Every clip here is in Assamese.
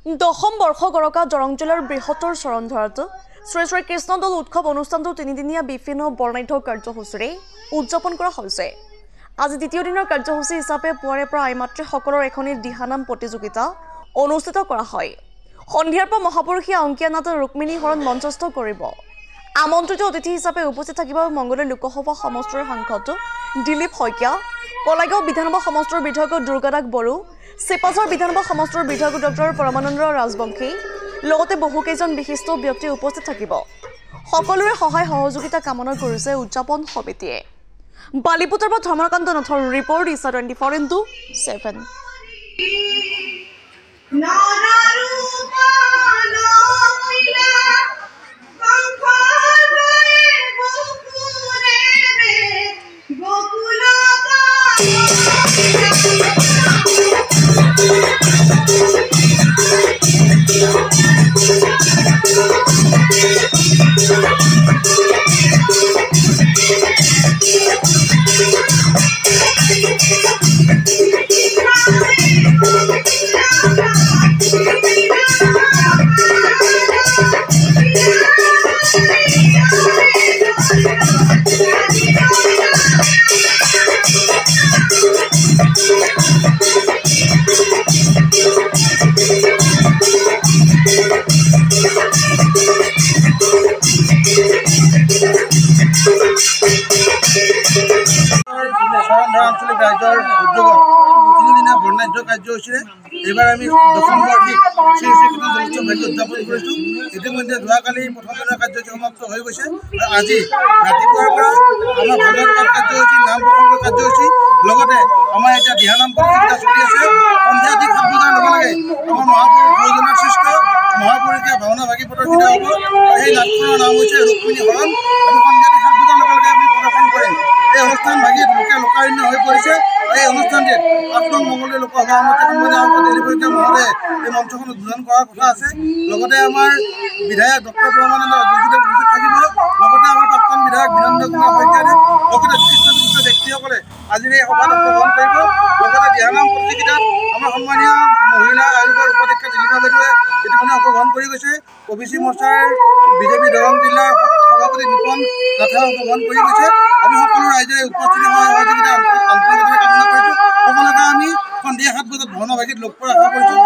দশম বৰ্ষ গৰকা দৰং জিলাৰ বৃহত্তৰ চৰণধাৰাত শ্ৰী শ্ৰী কৃষ্ণদৌল উৎসৱ অনুষ্ঠানটো তিনিদিনীয়া বিভিন্ন বৰ্ণাঢ্য কাৰ্যসূচীৰে উদযাপন কৰা হৈছে। আজি দ্বিতীয় দিনৰ কাৰ্যসূচী হিচাপে পুৱাৰে পৰা আইমাতৃসকলৰ এখনি দিহানাম প্ৰতিযোগিতা অনুষ্ঠিত কৰা হয়। সন্ধিয়াৰ পৰা মহাপুৰুষীয়া অংকীয়া নাট ৰুক্মিণী হৰণ মঞ্চস্থ কৰিব। আমন্ত্ৰিত অতিথি হিচাপে উপস্থিত থাকিব মংগলদৈ লোকসভা সমষ্টিৰ সাংসদ দিলীপ শইকীয়া, কলাইগাঁও বিধানসভা সমষ্টিৰ বিধায়ক দুৰ্গাদাস বড়ো, চিপাঝাৰ বিধানসভা সমষ্টিৰ বিধায়ক ডক্টৰ পৰমানন্দ ৰাজবংশী, লগতে বহুকেইজন বিশিষ্ট ব্যক্তি উপস্থিত থাকিব। সকলোৰে সহায় সহযোগিতা কামনা কৰিছে উদযাপন সমিতিয়ে। বালিপুতৰ পৰা ধৰ্মকান্ত নাথৰ ৰিপৰ্ট ইছা 24/7। আঞ্চলিক ৰাইজৰ উদ্যোগত তিনিদিনীয়া বৰ্ণাঢ্য কাৰ্যসূচীৰে এইবাৰ আমি দশম বাৰ্ষিক শ্ৰী শ্ৰী কৃষ্ণদৌল উৎসৱ উদযাপন কৰিছোঁ। ইতিমধ্যে যোৱাকালি প্ৰথম দিনৰ কাৰ্যসূচী সমাপ্ত হৈ গৈছে আৰু আজি ৰাতিপুৱাৰ পৰা আমাৰ ভাগৱত পাঠ কাৰ্যসূচী, নাম প্ৰসংগ কাৰ্যসূচী, লগতে আমাৰ এতিয়া দিহানাম প্ৰতিযোগিতা চলি আছে। সন্ধিয়া ঠিক 7 বজাৰ লগে লগে আমাৰ মহাপুৰুষ গুৰুজনাৰ সৃষ্ট মহাপুৰুষীয়া ভাওনা ভাগি প্ৰদৰ্শিত হ'ব। সেই নাটখনৰ নাম হৈছে ৰুক্মিণী হৰণ। আমি সন্ধিয়া ঠিক 7 বজাৰ লগে লগে আমি প্ৰদৰ্শন কৰিম। এই অনুষ্ঠান ভাগিত লোকে লোকাৰণ্য হৈ পৰিছে। এই অনুষ্ঠানটিত 8 নং মংগলদৈ লোকসভা সমষ্টিৰ সন্মানীয় দিলীপ শইকীয়া মহোদয়ে এই মঞ্চখন উদ্বোধন কৰাৰ কথা আছে। লগতে আমাৰ বিধায়ক ডক্টৰ পৰমানন্দ ৰাজবংশী উপস্থিত থাকিব। লগতে আমাৰ প্ৰাক্তন বিধায়ক বীৰেন্দ্ৰ কুমাৰ শইকীয়াদেৱ, লগতে বিশিষ্ট ব্যক্তিসকলে আজিৰ এই সভাত অংশগ্ৰহণ কৰিব। লগতে দিহানাম প্ৰতিযোগিতাত আমাৰ সন্মানীয় মহিলা আয়োগৰ উপাধ্যক্ষ দিলীপা বাইদেৱে ইতিমধ্যে অংশগ্ৰহণ কৰি গৈছে। OBC মৰ্চাৰ বিজেপি দৰং জিলাৰ সভাপতি নিপন নাথে অংশগ্ৰহণ কৰি গৈছে। আমি সকলো ৰাইজে উপস্থিত হোৱা সহযোগিতা আন্তৰিকভাৱে কামনা কৰিছোঁ। সকলোকে আমি সন্ধিয়া 7 বজাত ভাওনা ভাগিত লগ পোৱাৰ আশা কৰিছোঁ।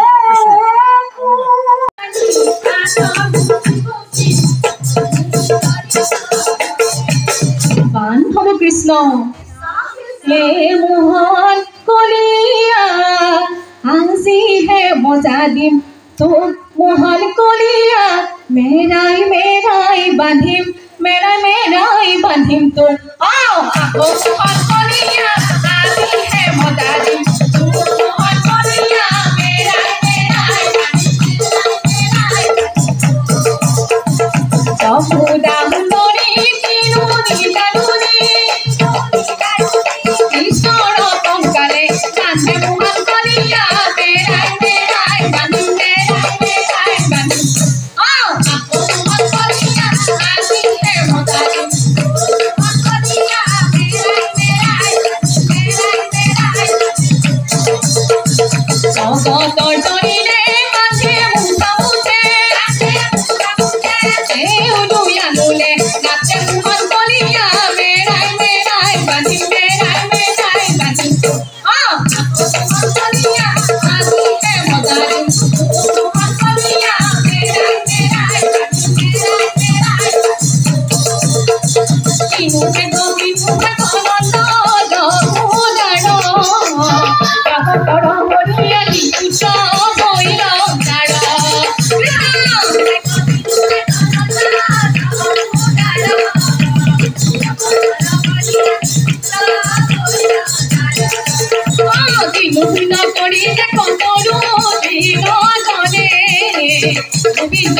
কৃষ্ণ হে মোহন কলিয়া আজিহে বজা দিম তোক মোহন কলিয়া, মেৰাই মেৰাই বান্ধিম, মেৰাই মেৰাই বান্ধিম তোক। মোহন কলিয়া আজিহে বজা দিম তোক মোহন কলিয়া, মেৰাই মেৰাই গোবিন্দ